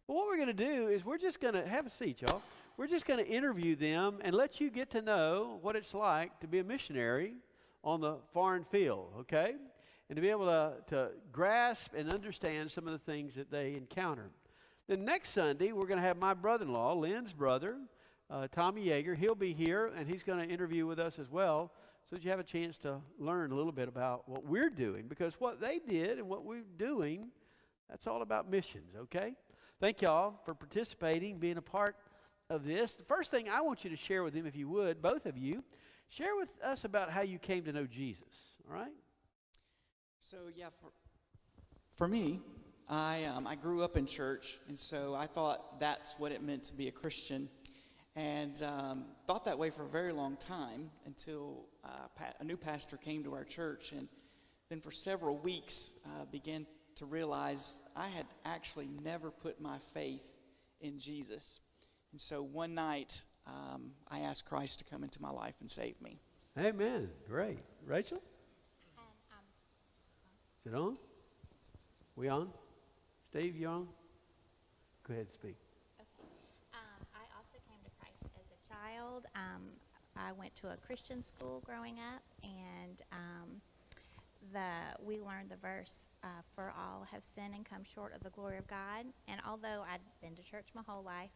Well, what we're going to do is we're just going to have a seat, y'all. We're just going to interview them and let you get to know what it's like to be a missionary on the foreign field, okay? And to be able to grasp and understand some of the things that they encountered. Then next Sunday, we're going to have my brother-in-law, Lynn's brother, Tommy Yeager. He'll be here, and he's going to interview with us as well, so that you have a chance to learn a little bit about what we're doing. Because what they did and what we're doing, that's all about missions, okay? Thank y'all for participating, being a part of this. The first thing I want you to share with them, if you would, both of you, share with us about how you came to know Jesus, all right? So, yeah, for me, I grew up in church, and so I thought that's what it meant to be a Christian, and thought that way for a very long time until a new pastor came to our church, and then for several weeks began to realize I had actually never put my faith in Jesus. And so one night, I asked Christ to come into my life and save me. Amen. Great. Rachel? Is it on? We on? Steve, you on? Go ahead and speak. Okay. I also came to Christ as a child. I went to a Christian school growing up, and we learned the verse, for all have sinned and come short of the glory of God. And although I'd been to church my whole life,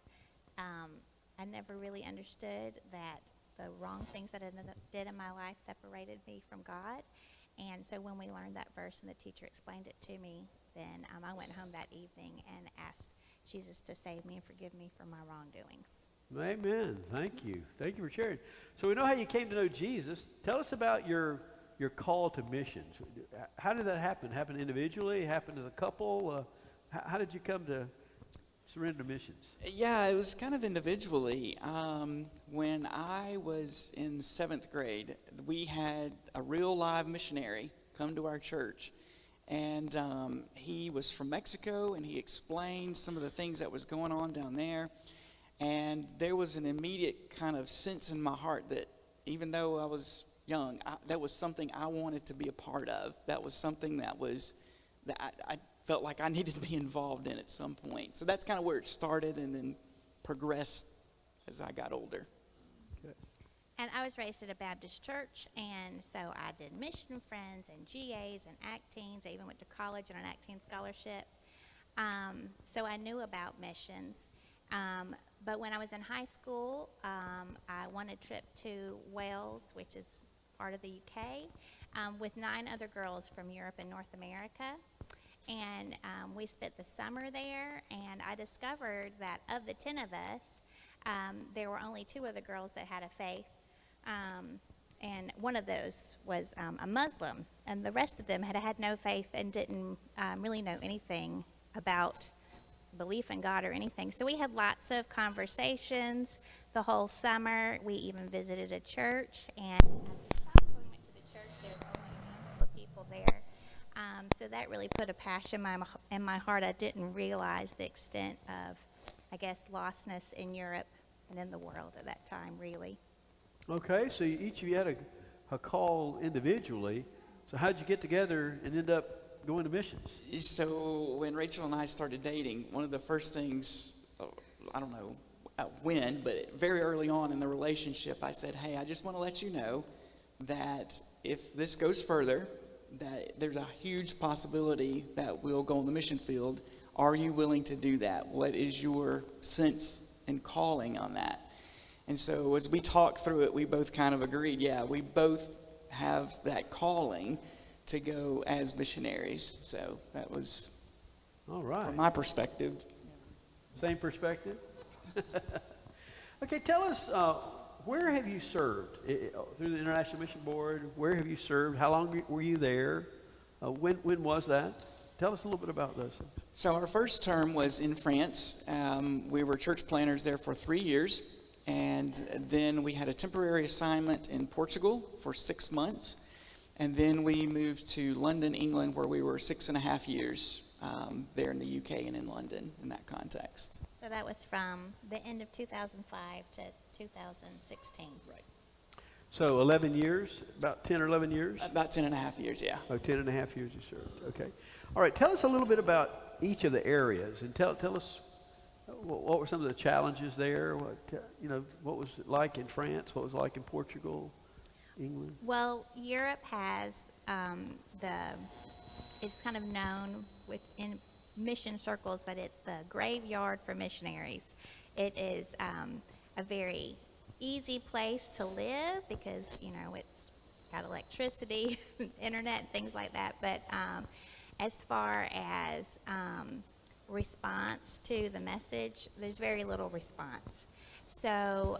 I never really understood that the wrong things that I did in my life separated me from God. And so when we learned that verse and the teacher explained it to me, then I went home that evening and asked Jesus to save me and forgive me for my wrongdoings. Amen. Thank you. Thank you for sharing. So we know how you came to know Jesus. Tell us about your call to missions. How did that happen? Happen individually? Happen as a couple? How did you come to surrender missions? Yeah, it was kind of individually. When I was in 7th grade, we had a real live missionary come to our church. And he was from Mexico, and he explained some of the things that was going on down there. And there was an immediate kind of sense in my heart that even though I was young, that was something I wanted to be a part of. That was something that I felt like I needed to be involved in at some point. So that's kind of where it started and then progressed as I got older. Okay. And I was raised at a Baptist church, and so I did Mission Friends and GAs and ACT Teens. I even went to college on an ACT Teen scholarship. So I knew about missions. But when I was in high school, I won a trip to Wales, which is part of the UK, with 9 other girls from Europe and North America. And we spent the summer there, and I discovered that of the 10 of us, there were only 2 other girls that had a faith. And one of those was a Muslim, and the rest of them had no faith and didn't really know anything about belief in God or anything. So we had lots of conversations the whole summer. We even visited a church, and at the time when we went to the church, there were only a handful of people there. So that really put a passion in my heart. I didn't realize the extent of, I guess, lostness in Europe and in the world at that time, really. Okay, so each of you had a call individually. So how'd you get together and end up going to missions? So when Rachel and I started dating, one of the first things, I don't know when, but very early on in the relationship, I said, hey, I just want to let you know that if this goes further, that there's a huge possibility that we'll go on the mission field. Are you willing to do that? What is your sense and calling on that? And so as we talked through it, we both kind of agreed, yeah, we both have that calling to go as missionaries. So that was, all right, from my perspective. Same perspective? Okay, tell us, where have you served? Through the International Mission Board, where have you served? How long were you there? When was that? Tell us a little bit about those. So our first term was in France. We were church planners there for 3 years. And then we had a temporary assignment in Portugal for 6 months. And then we moved to London, England, where we were 6.5 years there in the UK and in London in that context. So that was from the end of 2005 to 2016. Right. So 11 years, about 10 or 11 years? About 10.5 years, yeah. Oh, 10 and a half years you served. Okay. All right, tell us a little bit about each of the areas, and tell us what were some of the challenges there? What was it like in France? What was it like in Portugal, England? Well, Europe has it's kind of known within mission circles that it's the graveyard for missionaries. It is a very easy place to live because, it's got electricity, internet, things like that. But as far as response to the message, there's very little response. So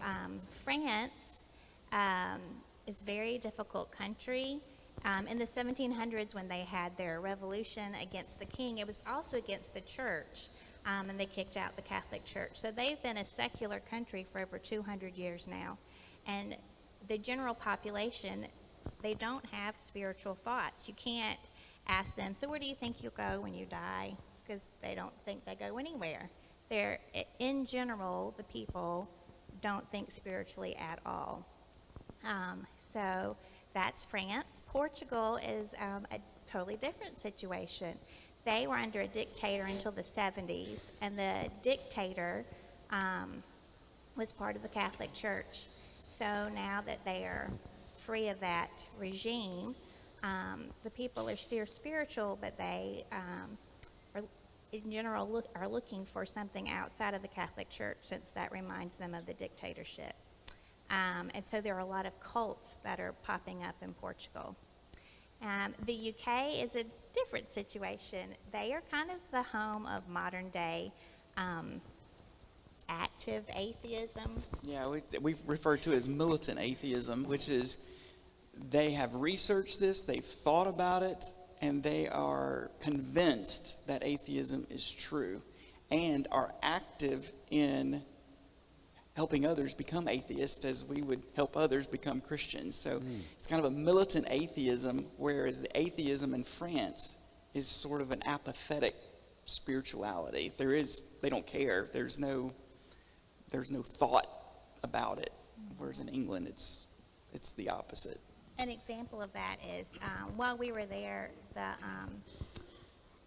France is a very difficult country. In the 1700s, when they had their revolution against the king, it was also against the church, and they kicked out the Catholic Church. So they've been a secular country for over 200 years now. And the general population, they don't have spiritual thoughts. You can't ask them, so where do you think you'll go when you die? Because they don't think they go anywhere. In general, the people don't think spiritually at all. So that's France. Portugal is a totally different situation. They were under a dictator until the 70s, and the dictator was part of the Catholic Church. So now that they are free of that regime, the people are still spiritual, but they are, in general, are looking for something outside of the Catholic Church, since that reminds them of the dictatorship. And so there are a lot of cults that are popping up in Portugal. The UK is a different situation. They are kind of the home of modern day active atheism. Yeah, we refer to it as militant atheism, which is they have researched this, they've thought about it, and they are convinced that atheism is true and are active in helping others become atheists as we would help others become Christians. So it's kind of a militant atheism, whereas the atheism in France is sort of an apathetic spirituality. They don't care. There's no thought about it. Whereas in England, it's the opposite. An example of that is while we were there,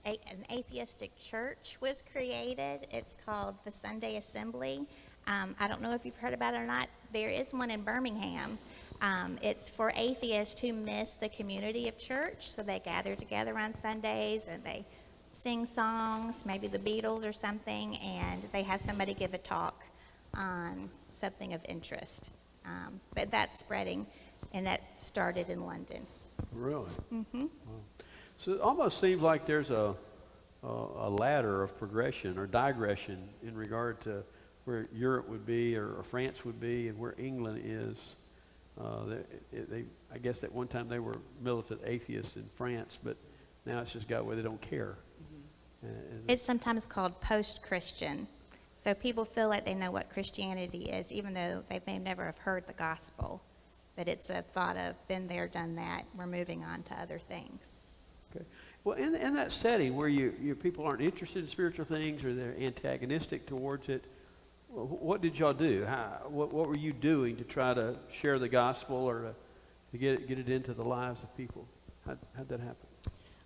an atheistic church was created. It's called the Sunday Assembly. I don't know if you've heard about it or not. There is one in Birmingham. It's for atheists who miss the community of church. So they gather together on Sundays and they sing songs, maybe the Beatles or something, and they have somebody give a talk on something of interest. But that's spreading, and that started in London. Really? Mm-hmm. Wow. So it almost seems like there's a ladder of progression or digression in regard to where Europe would be or France would be and where England is. I guess at one time they were militant atheists in France, but now it's just got where they don't care. Mm-hmm. It's sometimes called post-Christian. So people feel like they know what Christianity is, even though they may never have heard the gospel. But it's a thought of, been there, done that, we're moving on to other things. Okay. Well, in that setting where you people aren't interested in spiritual things or they're antagonistic towards it, what did y'all do? What were you doing to try to share the gospel or to get it into the lives of people? How'd that happen?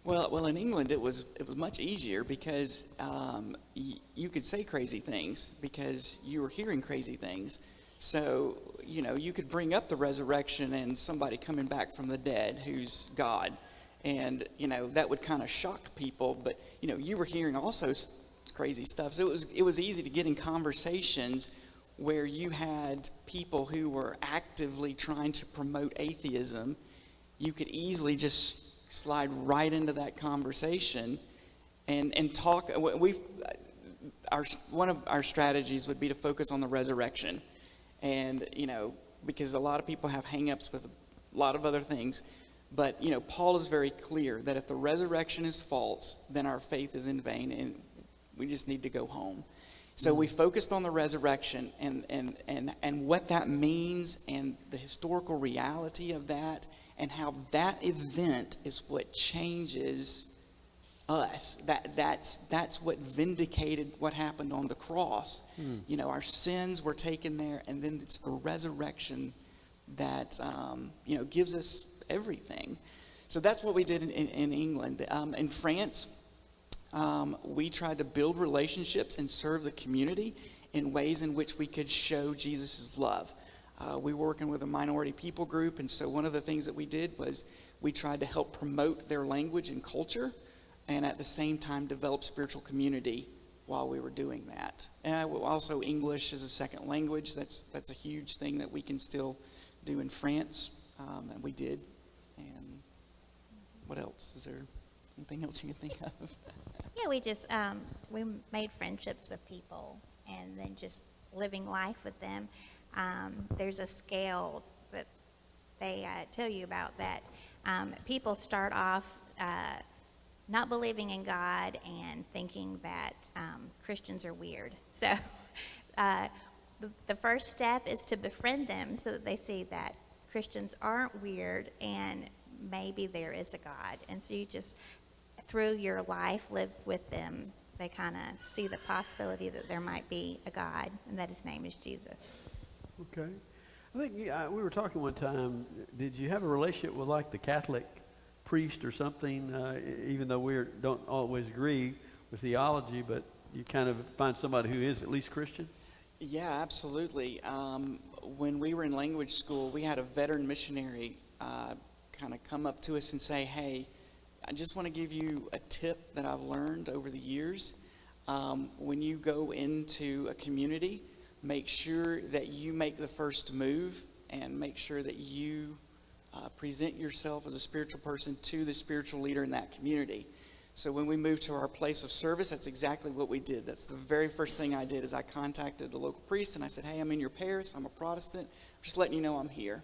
Well, in England it was much easier because you could say crazy things because you were hearing crazy things. So you could bring up the resurrection and somebody coming back from the dead who's God, and that would kind of shock people. But you were hearing also crazy stuff. So it was easy to get in conversations where you had people who were actively trying to promote atheism. You could easily just slide right into that conversation and talk. One of our strategies would be to focus on the resurrection, and because a lot of people have hang-ups with a lot of other things. But Paul is very clear that if the resurrection is false, then our faith is in vain, and we just need to go home. So we focused on the resurrection and what that means and the historical reality of that and how that event is what changes us. That's what vindicated what happened on the cross. Our sins were taken there, and then it's the resurrection that gives us everything. So that's what we did in England. In France, we tried to build relationships and serve the community in ways in which we could show Jesus' love. We were working with a minority people group, and so one of the things that we did was we tried to help promote their language and culture, and at the same time develop spiritual community while we were doing that. And also English as a second language, that's a huge thing that we can still do in France, and we did. And what else? Is there anything else you can think of? Yeah, we just we made friendships with people, and then just living life with them. There's a scale that they tell you about that people start off not believing in God and thinking that Christians are weird. So the first step is to befriend them so that they see that Christians aren't weird and maybe there is a God. And so you just, through your life, live with them. They kind of see the possibility that there might be a God and that his name is Jesus. Okay. I think we were talking one time, did you have a relationship with like the Catholic priest or something, even though we don't always agree with theology, but you kind of find somebody who is at least Christian? Yeah, absolutely. When we were in language school, we had a veteran missionary kind of come up to us and say, hey, I just want to give you a tip that I've learned over the years. When you go into a community, make sure that you make the first move and make sure that you present yourself as a spiritual person to the spiritual leader in that community. So when we moved to our place of service, that's exactly what we did. That's the very first thing I did is I contacted the local priest and I said, hey, I'm in your parish. I'm a Protestant. I'm just letting you know I'm here.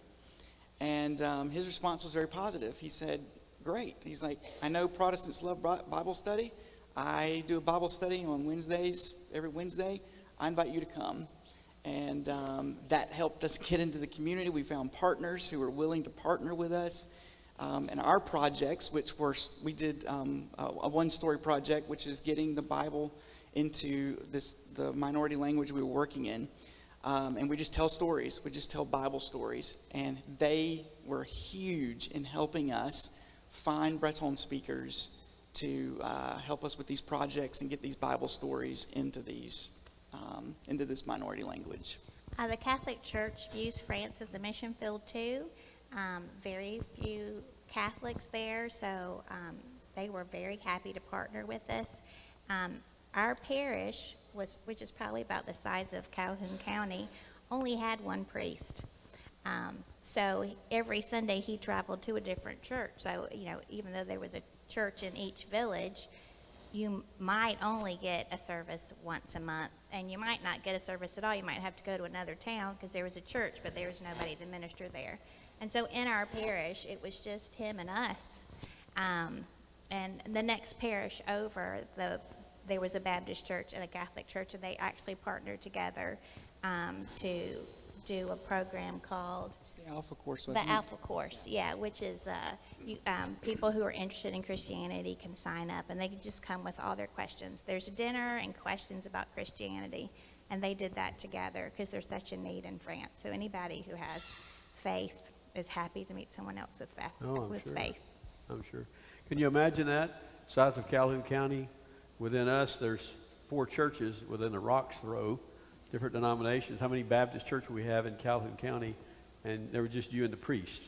And his response was very positive. He said, great. He's like, I know Protestants love Bible study. I do a Bible study on Wednesdays, every Wednesday. I invite you to come. And that helped us get into the community. We found partners who were willing to partner with us. And our projects, which we did a one-story project, which is getting the Bible into the minority language we were working in. And we just tell stories. We just tell Bible stories. And they were huge in helping us find Breton speakers to help us with these projects and get these Bible stories into this minority language. The Catholic Church views France as a mission field too. Very few Catholics there, so they were very happy to partner with us. Our parish, which is probably about the size of Calhoun County, only had one priest. So every Sunday he traveled to a different church. So, even though there was a church in each village, you might only get a service once a month, and you might not get a service at all. You might have to go to another town because there was a church, but there was nobody to minister there. And so in our parish, it was just him and us. And the next parish over, there was a Baptist church and a Catholic church, and they actually partnered together to do a program called It's the Alpha Course, wasn't it? The Alpha Course, yeah, which is people who are interested in Christianity can sign up, and they can just come with all their questions. There's a dinner and questions about Christianity, and they did that together because there's such a need in France. So anybody who has faith is happy to meet someone else with faith. I'm sure. Can you imagine that? Size of Calhoun County. Within us, there's 4 churches within the rock's throw, different denominations. How many Baptist churches we have in Calhoun County? And there were just you and the priest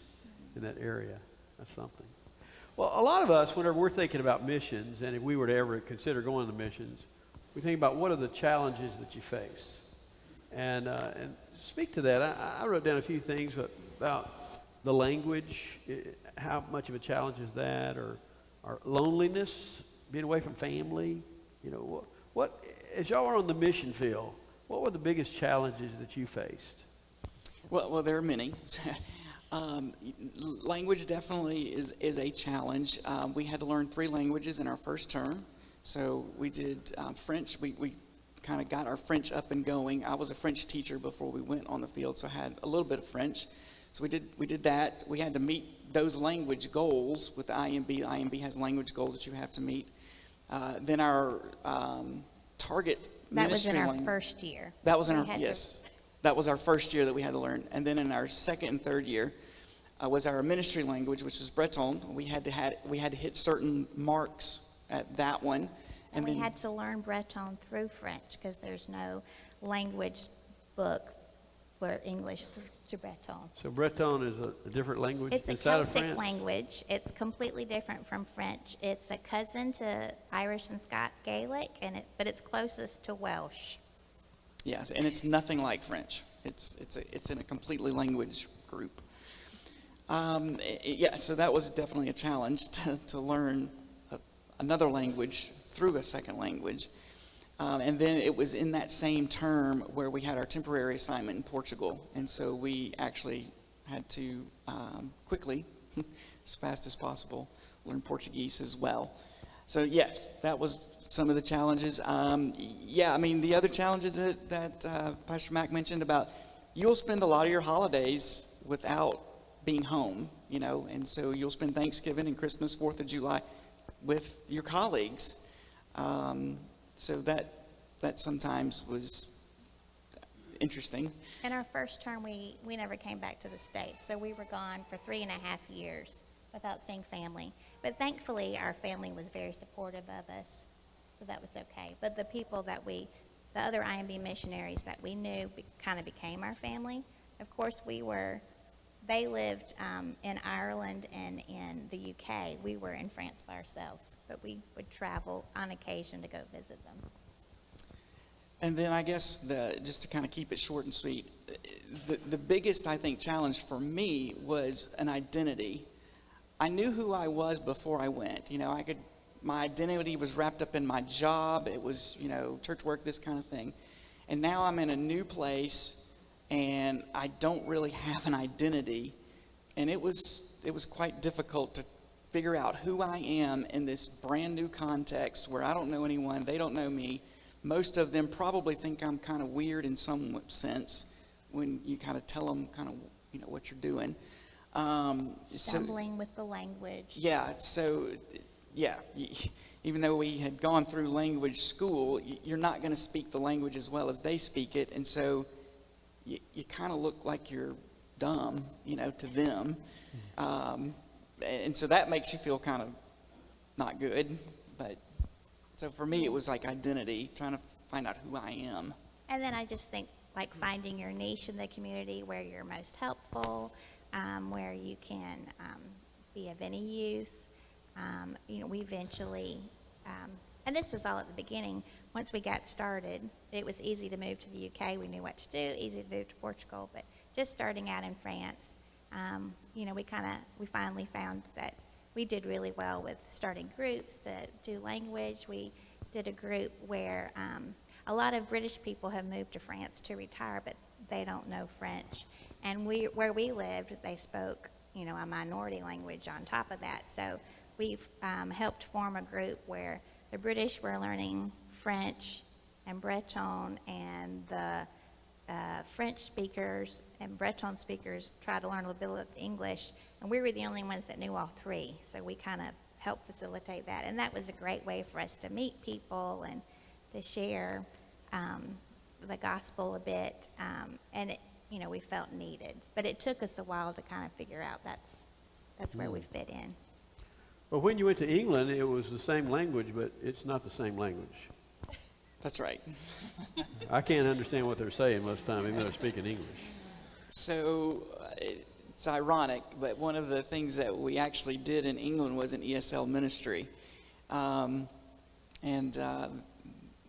in that area. That's something. Well, a lot of us, whenever we're thinking about missions, and if we were to ever consider going to missions, we think about what are the challenges that you face. And speak to that. I wrote down a few things about the language, how much of a challenge is that, or loneliness, being away from family. What as y'all are on the mission field, what were the biggest challenges that you faced? Well, there are many. Language definitely is a challenge. We had to learn 3 languages in our first term. So we did French. We kind of got our French up and going. I was a French teacher before we went on the field, so I had a little bit of French. So we did that. We had to meet those language goals with the IMB. The IMB has language goals that you have to meet. Then our target ministry That was in our first year. That was in our, yes. That was our first year that we had to learn. And then in our second and third year was our ministry language, which was Breton. We had to hit certain marks at that one. And we then- had to learn Breton through French because there's no language book for English to Breton. So Breton is a different language It's a inside of Celtic France? language. It's completely different from French. It's a cousin to Irish and Gaelic, but it's closest to Welsh. Yes, and it's nothing like French. It's in a completely language group. Yeah, so that was definitely a challenge to learn another language through a second language. And then it was in that same term where we had our temporary assignment in Portugal. And so we actually had to quickly, as fast as possible, learn Portuguese as well. So yes, that was some of the challenges. Yeah, I mean, the other challenges that Pastor Mack mentioned about, you'll spend a lot of your holidays without being home, you know, and so you'll spend Thanksgiving and Christmas, 4th of July with your colleagues. So that sometimes was interesting. In our first term, we never came back to the States, so we were gone for 3.5 years without seeing family. But thankfully, our family was very supportive of us, so that was okay. But the people the other IMB missionaries that we knew kind of became our family. Of course, they lived in Ireland and in the UK. We were in France by ourselves, but we would travel on occasion to go visit them. And then I guess just to kind of keep it short and sweet, the biggest, I think, challenge for me was an identity. I knew who I was before I went. You know, my identity was wrapped up in my job. It was, you know, church work, this kind of thing. And now I'm in a new place, and I don't really have an identity. And it was quite difficult to figure out who I am in this brand new context where I don't know anyone, they don't know me. Most of them probably think I'm kind of weird in some sense when you kind of tell them kind of, you know, what you're doing. Stumbling with the language. Yeah, so, yeah, even though we had gone through language school, you're not going to speak the language as well as they speak it, and so you kind of look like you're dumb, you know, to them. And so that makes you feel kind of not good, but so for me, it was like identity, trying to find out who I am. And then I just think like finding your niche in the community where you're most helpful, where you can be of any use. You know, we eventually, and this was all at the beginning, once we got started, it was easy to move to the UK. We knew what to do, easy to move to Portugal, but just starting out in France, you know, we finally found that we did really well with starting groups that do language. We did a group where a lot of British people have moved to France to retire, but they don't know French. And where we lived, they spoke, you know, a minority language on top of that. So we've helped form a group where the British were learning French and Breton, and the French speakers and Breton speakers tried to learn a little bit of English, and we were the only ones that knew all three. So we kind of helped facilitate that, and that was a great way for us to meet people and to share the gospel a bit, and it, you know, we felt needed. But it took us a while to kind of figure out that's where we fit in. Well, when you went to England, it was the same language, but it's not the same language. That's right. I can't understand what they're saying most of the time, even though they're speaking English. So it's ironic, but one of the things that we actually did in England was an ESL ministry. And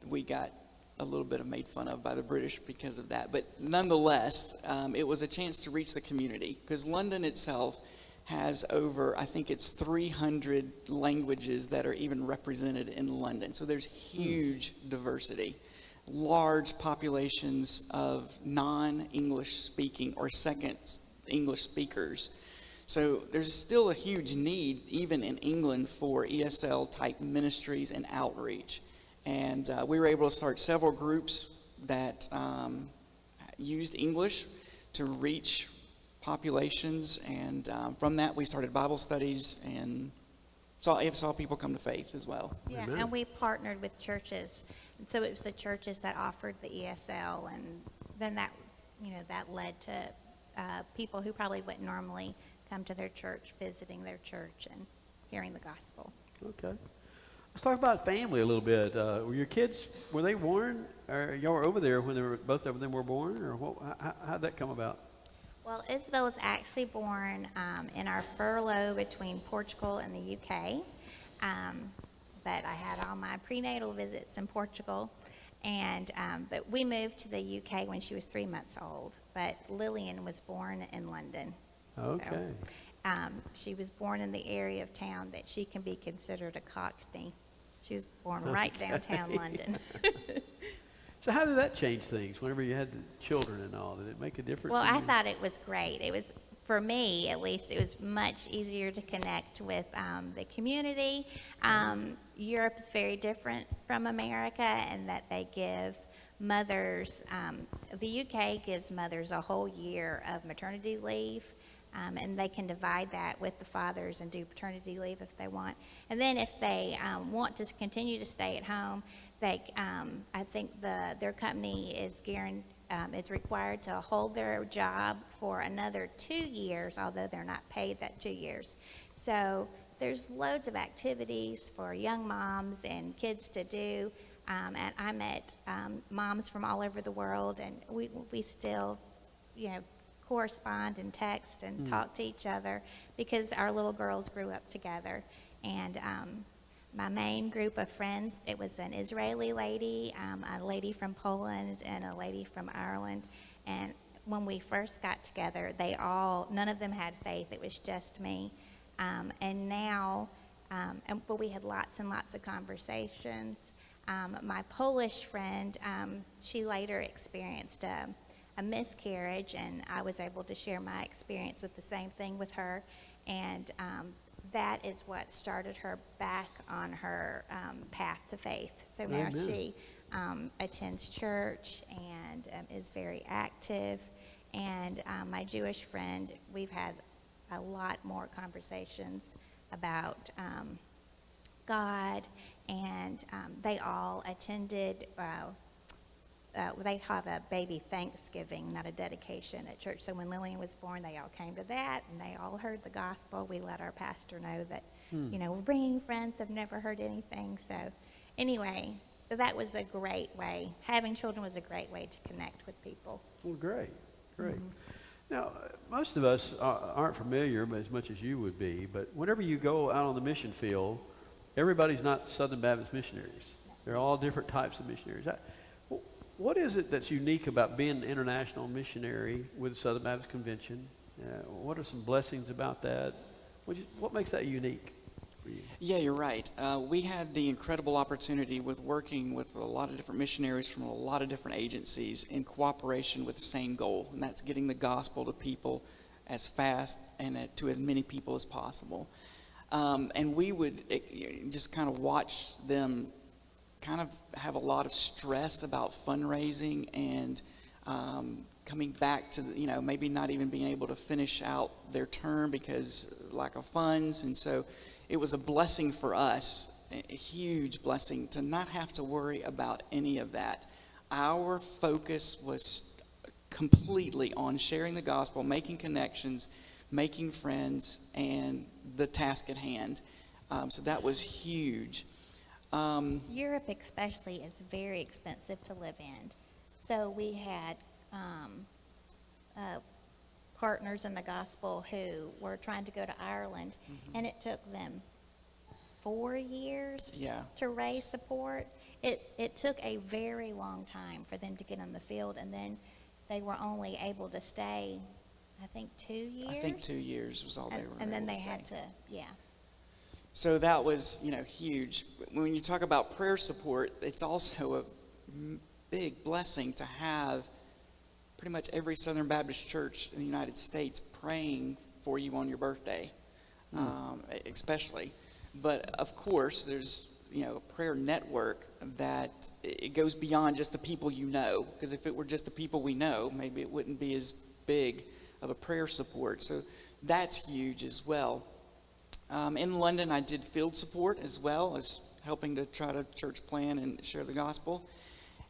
we got a little bit of made fun of by the British because of that. But nonetheless, it was a chance to reach the community, because London itself has over, I think it's 300 languages that are even represented in London. So there's huge diversity, large populations of non-English speaking or second English speakers. So there's still a huge need, even in England, for ESL type ministries and outreach. And we were able to start several groups that used English to reach populations, and from that we started Bible studies and saw people come to faith as well. Yeah, Amen. and we partnered with churches. And so it was the churches that offered the ESL, and then that, you know, that led to people who probably wouldn't normally come to their church, visiting their church and hearing the gospel. Okay. Let's talk about family a little bit. Were your kids, were they born, or y'all were over there when they were, both of them were born, or how'd that come about? Well, Isabel was actually born in our furlough between Portugal and the UK. But I had all my prenatal visits in Portugal. And but we moved to the UK when she was 3 months old. But Lillian was born in London. Okay. So, she was born in the area of town that she can be considered a Cockney. She was born right downtown London. So how did that change things whenever you had the children and all? Did it make a difference? Well, in I you? thought it was great. It was, for me at least, it was much easier to connect with the community. Europe is very different from America in that they give mothers, the UK gives mothers a whole year of maternity leave. And they can divide that with the fathers and do paternity leave if they want. And then if they want to continue to stay at home, they, I think their company is required to hold their job for another 2 years, although they're not paid that 2 years. So there's loads of activities for young moms and kids to do. And I met moms from all over the world, and we still, correspond and text and talk to each other because our little girls grew up together. And my main group of friends, it was an Israeli lady, a lady from Poland, and a lady from Ireland. And when we first got together, none of them had faith. It was just me. And now, but we had lots and lots of conversations. My Polish friend, she later experienced a miscarriage, and I was able to share my experience with the same thing with her. And that is what started her back on her path to faith. So now Amen. she attends church and is very active. And my Jewish friend, we've had a lot more conversations about God, and they all attended, they have a baby Thanksgiving, not a dedication at church. So when Lillian was born, they all came to that, and they all heard the gospel. We let our pastor know that, we're bringing friends that have never heard anything. So anyway, that was a great way. Having children was a great way to connect with people. Well, great. Now, most of us aren't familiar, but as much as you would be, but whenever you go out on the mission field, everybody's not Southern Baptist missionaries. They're all different types of missionaries. What is it that's unique about being an international missionary with the Southern Baptist Convention? What are some blessings about that? What makes that unique for you? Yeah, you're right. We had the incredible opportunity with working with a lot of different missionaries from a lot of different agencies in cooperation with the same goal, and that's getting the gospel to people as fast and to as many people as possible. And we would just kind of watch them kind of have a lot of stress about fundraising and coming back to, maybe not even being able to finish out their term because lack of funds. And so it was a blessing for us, a huge blessing, to not have to worry about any of that. Our focus was completely on sharing the gospel, making connections, making friends, and the task at hand. So that was huge. Europe especially is very expensive to live in. So we had partners in the gospel who were trying to go to Ireland, and it took them 4 years to raise support. It took a very long time for them to get on the field, and then they were only able to stay, I think, 2 years. I think 2 years was all they were and then able they to stay. had to, So that was, huge. When you talk about prayer support, it's also a big blessing to have pretty much every Southern Baptist church in the United States praying for you on your birthday, especially. But of course, there's a prayer network that it goes beyond just the people you know. Because if it were just the people we know, maybe it wouldn't be as big of a prayer support. So that's huge as well. In London, I did field support as well as helping to try to church plan and share the gospel.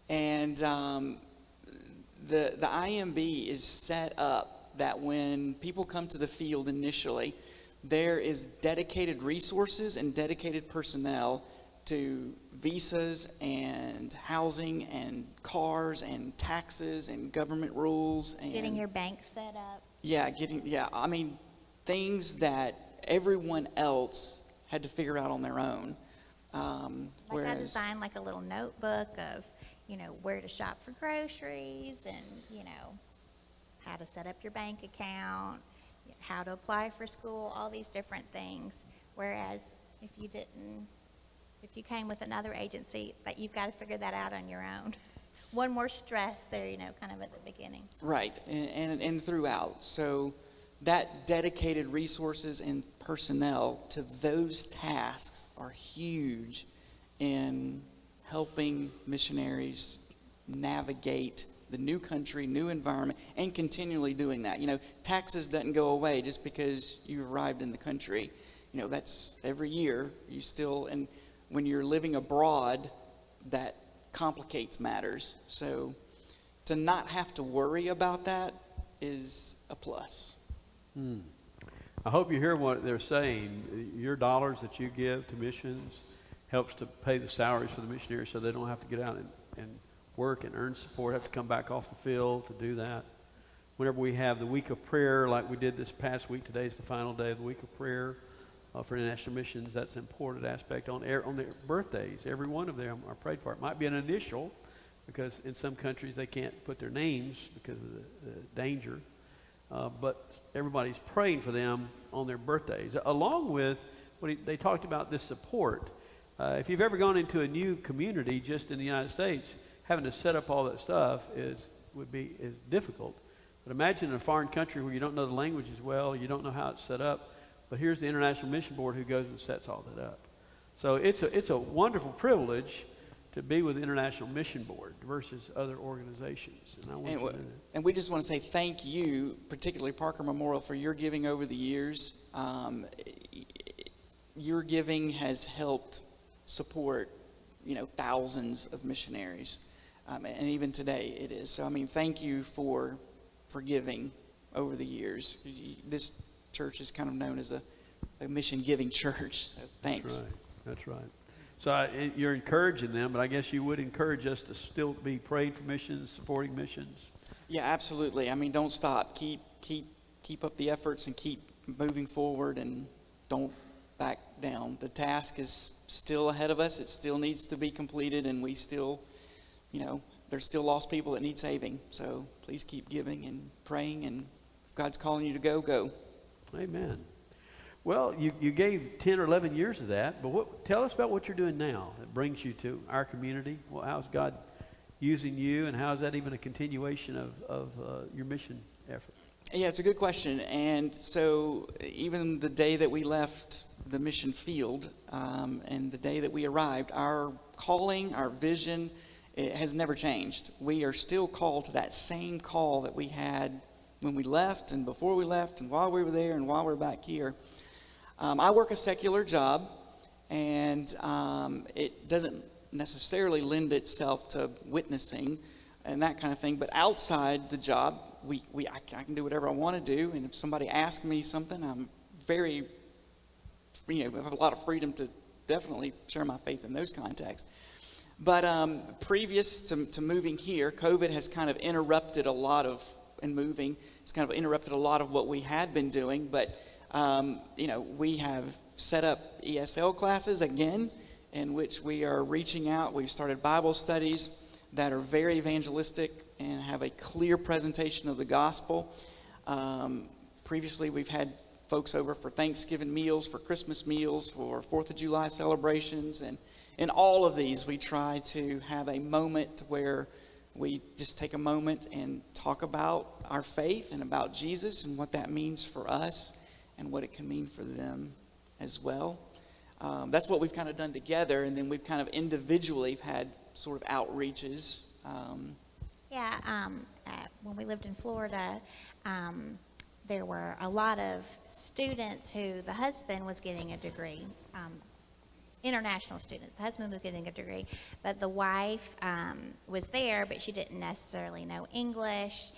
And the IMB is set up that when people come to the field initially, there is dedicated resources and dedicated personnel to visas and housing and cars and taxes and government rules and Getting your bank set up. I mean, things that everyone else had to figure out on their own. Like I designed like a little notebook of, where to shop for groceries and, how to set up your bank account, how to apply for school, all these different things. Whereas if you came with another agency, that you've got to figure that out on your own. One more stress there, kind of at the beginning. Right, and throughout. So that dedicated resources and personnel to those tasks are huge in helping missionaries navigate the new country, new environment, and continually doing that. Taxes doesn't go away just because you arrived in the country. That's every year you still, and when you're living abroad, that complicates matters. So to not have to worry about that is a plus. I hope you hear what they're saying. Your dollars that you give to missions helps to pay the salaries for the missionaries so they don't have to get out and work and earn support, have to come back off the field to do that. Whenever we have the week of prayer like we did this past week, today is the final day of the week of prayer for international missions. That's an important aspect. On their birthdays, every one of them are prayed for. It might be an initial because in some countries they can't put their names because of the danger. But everybody's praying for them on their birthdays, along with they talked about this support. If you've ever gone into a new community just in the United States, having to set up all that stuff is difficult. But imagine in a foreign country where you don't know the language as well, you don't know how it's set up. But here's the International Mission Board who goes and sets all that up. So it's a wonderful privilege to be with the International Mission Board versus other organizations. And I want you to know that. And we just want to say thank you, particularly Parker Memorial, for your giving over the years. Your giving has helped support, thousands of missionaries, and even today it is. So thank you for giving over the years. This church is kind of known as a mission-giving church. So thanks. That's right. So you're encouraging them, but I guess you would encourage us to still be praying for missions, supporting missions. Yeah, absolutely. Don't stop. Keep up the efforts and keep moving forward, and don't back down. The task is still ahead of us. It still needs to be completed, and we still, there's still lost people that need saving. So please keep giving and praying, and if God's calling you to go, go. Amen. Well, you gave 10 or 11 years of that, but tell us about what you're doing now that brings you to our community. Well, how's God using you, and how is that even a continuation of your mission effort? Yeah, it's a good question. And so even the day that we left the mission field and the day that we arrived, our calling, our vision, it has never changed. We are still called to that same call that we had when we left and before we left and while we were there and while we're back here. I work a secular job, and it doesn't necessarily lend itself to witnessing and that kind of thing. But outside the job, I can do whatever I want to do. And if somebody asks me something, I'm very, have a lot of freedom to definitely share my faith in those contexts. But previous to moving here, COVID has kind of interrupted a lot of, and moving, it's kind of interrupted a lot of what we had been doing. But we have set up ESL classes again, in which we are reaching out. We've started Bible studies that are very evangelistic and have a clear presentation of the gospel. Previously, we've had folks over for Thanksgiving meals, for Christmas meals, for 4th of July celebrations. And in all of these, we try to have a moment where we just take a moment and talk about our faith and about Jesus and what that means for us and what it can mean for them as well. That's what we've kind of done together, and then we've kind of individually had sort of outreaches. When we lived in Florida, there were a lot of students who the husband was getting a degree, international students. The husband was getting a degree, but the wife was there, but she didn't necessarily know English.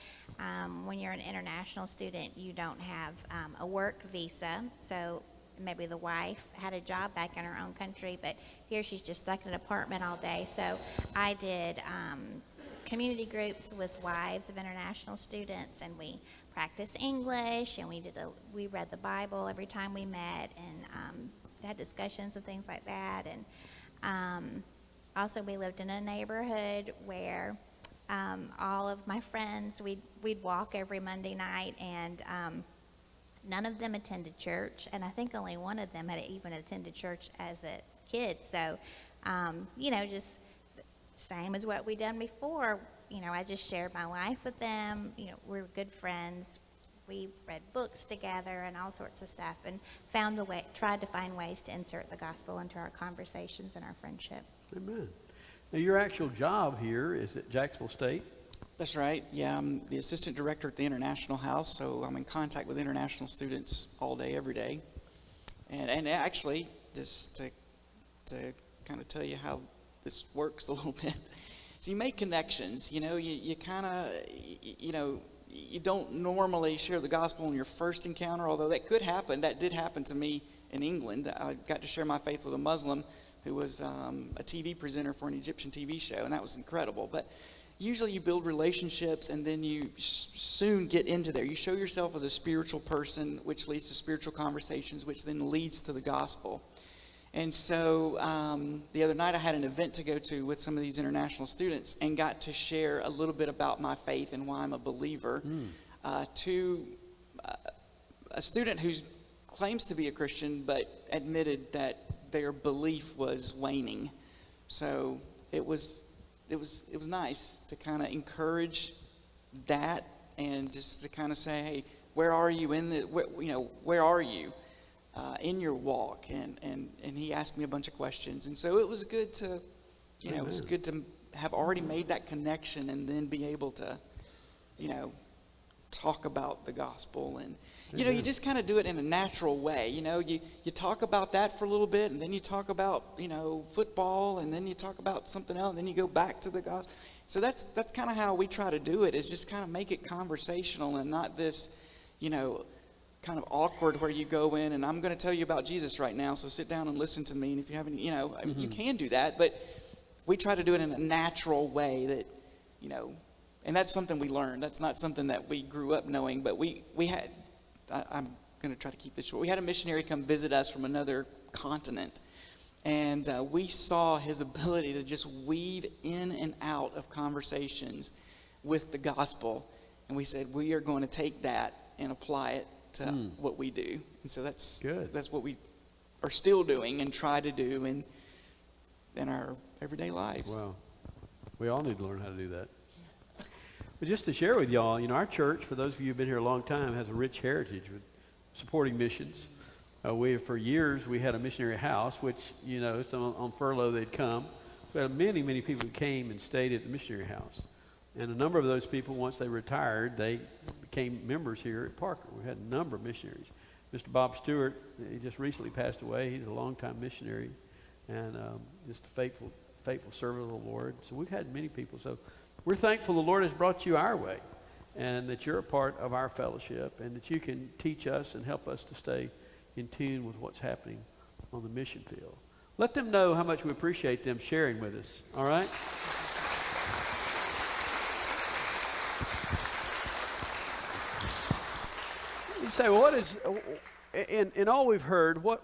When you're an international student, you don't have a work visa, so maybe the wife had a job back in her own country, but here she's just stuck in an apartment all day. So I did community groups with wives of international students, and we practiced English, and we read the Bible every time we met, and had discussions and things like that. And also we lived in a neighborhood where all of my friends, we'd walk every Monday night, and none of them attended church, and I think only one of them had even attended church as a kid. So, just same as what we'd done before. I just shared my life with them. We were good friends. We read books together and all sorts of stuff, and tried to find ways to insert the gospel into our conversations and our friendship. Amen. Now, your actual job here is at Jacksonville State. That's right. Yeah, I'm the assistant director at the International House, so I'm in contact with international students all day, every day. And actually, just to kind of tell you how this works a little bit, so you make connections. You kind of, you don't normally share the gospel in your first encounter, although that could happen. That did happen to me in England. I got to share my faith with a Muslim who was a TV presenter for an Egyptian TV show, and that was incredible. But usually you build relationships, and then you soon get into there. You show yourself as a spiritual person, which leads to spiritual conversations, which then leads to the gospel. And so the other night I had an event to go to with some of these international students, and got to share a little bit about my faith and why I'm a believer to a student who claims to be a Christian but admitted that their belief was waning. So it was nice to kind of encourage that, and just to kind of say, hey, where are you where are you in your walk? And he asked me a bunch of questions, and so it was good to, it was good to have already made that connection, and then be able to, talk about the gospel. And you just kind of do it in a natural way. You talk about that for a little bit, and then you talk about football, and then you talk about something else, and then you go back to the gospel. So that's kind of how we try to do it, is just kind of make it conversational, and not this kind of awkward where you go in and I'm going to tell you about Jesus right now, so sit down and listen to me. And if you haven't, you can do that, but we try to do it in a natural way that, and that's something we learned. That's not something that we grew up knowing, but we had, I'm going to try to keep this short. We had a missionary come visit us from another continent, and we saw his ability to just weave in and out of conversations with the gospel. And we said, we are going to take that and apply it to what we do. And so that's good. That's what we are still doing and try to do in our everyday lives. Wow. We all need to learn how to do that. But just to share with y'all, our church, for those of you who've been here a long time, has a rich heritage with supporting missions. For years, we had a missionary house, which, on furlough they'd come. We had many, many people who came and stayed at the missionary house. And a number of those people, once they retired, they became members here at Parker. We had a number of missionaries. Mr. Bob Stewart, he just recently passed away. He's a longtime missionary and just a faithful servant of the Lord. So we've had many people. So we're thankful the Lord has brought you our way, and that you're a part of our fellowship, and that you can teach us and help us to stay in tune with what's happening on the mission field. Let them know how much we appreciate them sharing with us, all right? You say, well, what is, in all we've heard, what